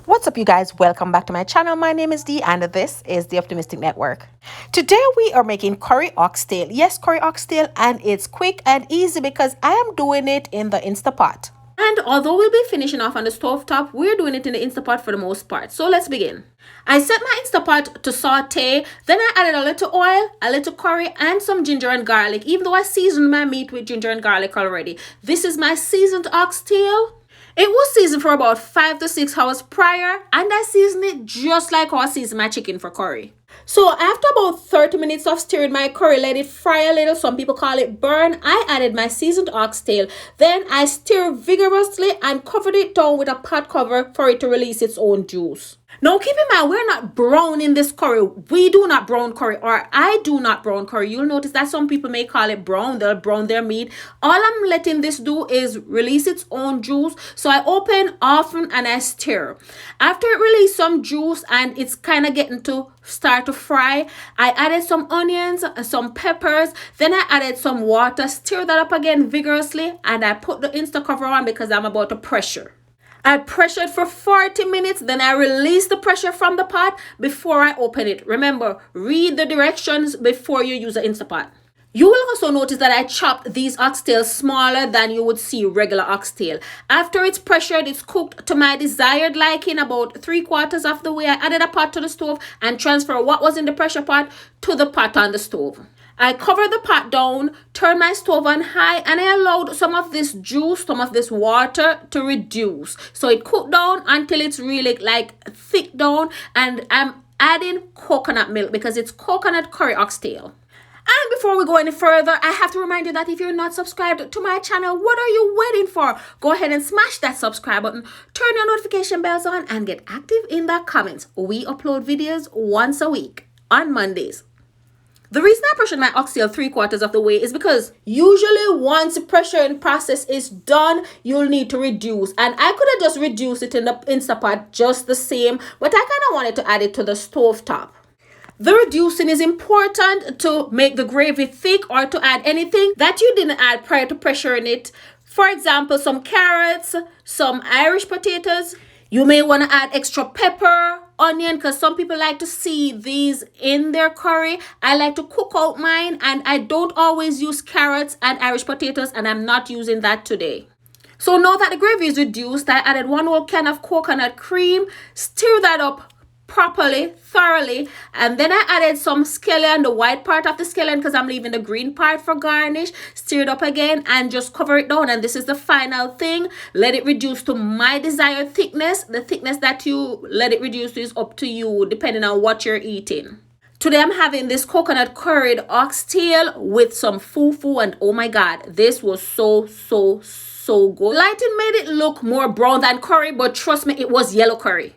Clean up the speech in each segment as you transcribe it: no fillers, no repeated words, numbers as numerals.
What's up, you guys? Welcome back to my channel. My name is Dee and this is the Optimistic Network. Today we are making curry oxtail. Yes, curry oxtail, and it's quick and easy because I am doing it in the Instapot. And although we'll be finishing off on the stove top, we're doing it in the Instapot for the most part. So let's begin. I set my Instapot to saute, then I added a little oil, a little curry, and some ginger and garlic, even though I seasoned my meat with ginger and garlic already. This is my seasoned oxtail. It was seasoned for about 5 to 6 hours prior, and I seasoned it just like how I season my chicken for curry. So after about 30 minutes of stirring my curry, let it fry a little, some people call it burn, I added my seasoned oxtail. Then I stir vigorously and covered it down with a pot cover for it to release its own juice. Now keep in mind, we're not browning this curry. We do not brown curry, or I do not brown curry. You'll notice that some people may call it brown. They'll brown their meat. All I'm letting this do is release its own juice. So I open often and I stir. After it releases some juice and it's kind of getting to start to fry, I added some onions, some peppers, then I added some water, stir that up again vigorously, and I put the Insta cover on because I'm about to pressure. I pressured for 40 minutes, then I release the pressure from the pot before I open it. Remember, read the directions before you use the Instapot. You will also notice that I chopped these oxtails smaller than you would see regular oxtail. After it's pressured, it's cooked to my desired liking about 3/4 of the way. I added a pot to the stove and transferred what was in the pressure pot to the pot on the stove. I covered the pot down, turned my stove on high, and I allowed some of this juice, some of this water to reduce. So it cooked down until it's really like thick down, and I'm adding coconut milk because it's coconut curry oxtail. And before we go any further, I have to remind you that if you're not subscribed to my channel, what are you waiting for? Go ahead and smash that subscribe button, turn your notification bells on, and get active in the comments. We upload videos once a week on Mondays. The reason I pressured my oxtail 3/4 of the way is because usually once the pressuring process is done, you'll need to reduce. And I could have just reduced it in the Instapot just the same, but I kind of wanted to add it to the stove top. The reducing is important to make the gravy thick or to add anything that you didn't add prior to pressuring it. For example, some carrots, some Irish potatoes. You may want to add extra pepper, onion, because some people like to see these in their curry. I like to cook out mine, and I don't always use carrots and Irish potatoes, and I'm not using that today. So now that the gravy is reduced, I added 1 whole can of coconut cream, stir that up properly, thoroughly, and then I added some scallion, the white part of the scallion, because I'm leaving the green part for garnish. Stir it up again and just cover it down, and this is the final thing. Let it reduce to my desired thickness. The thickness that you let it reduce to is up to you depending on what you're eating. Today I'm having this coconut curried oxtail with some fufu, and oh my god, this was so good. Lighting made it look more brown than curry, but trust me, it was yellow curry.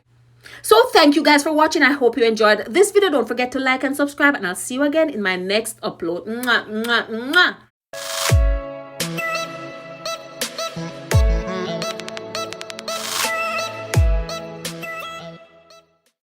So thank you guys for watching. I hope you enjoyed this video. Don't forget to like and subscribe, and I'll see you again in my next upload. Mwah, mwah, mwah.